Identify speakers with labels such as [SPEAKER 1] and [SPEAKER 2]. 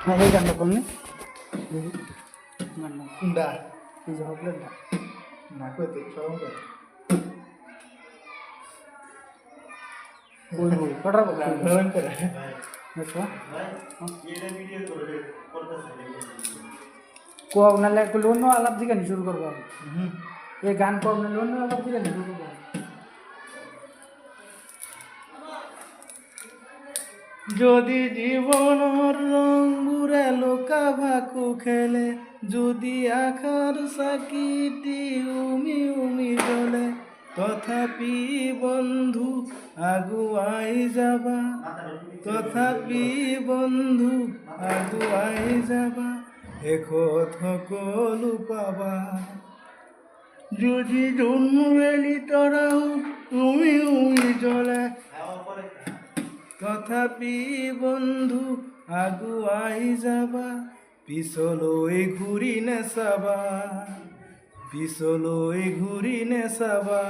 [SPEAKER 1] এই গানটা করনি গানটা
[SPEAKER 2] কুন্ডা
[SPEAKER 1] এই যে হকলেটটা
[SPEAKER 2] না কইতে সরম কর
[SPEAKER 1] ওই ওই কটার কথা
[SPEAKER 2] সরম করে
[SPEAKER 1] দেখো
[SPEAKER 3] এটা ভিডিও করে করতেছে
[SPEAKER 1] কো নালে কইলে অন্য আলাপ দিকে শুরু করবো এই গান করব নালে অন্য আলাপ দিকে শুরু করবো
[SPEAKER 2] যদি জীবনের রং উড়ালো কাভাকু খেলে যদি আখার সাকিটি উমি উমি জ্বলে তথাপি বন্ধু আগুয়াই যাবা তথাপি বন্ধু আগুয়াই যাবা এখত সকলো পাবা যদি জন্মবেলি তরাও উমি উমি জ্বলে তথাপি বন্ধু আগুয়াই যাবা পিছলৈ ঘূৰি নেচাবা পিছলৈ ঘূৰি নেচাবা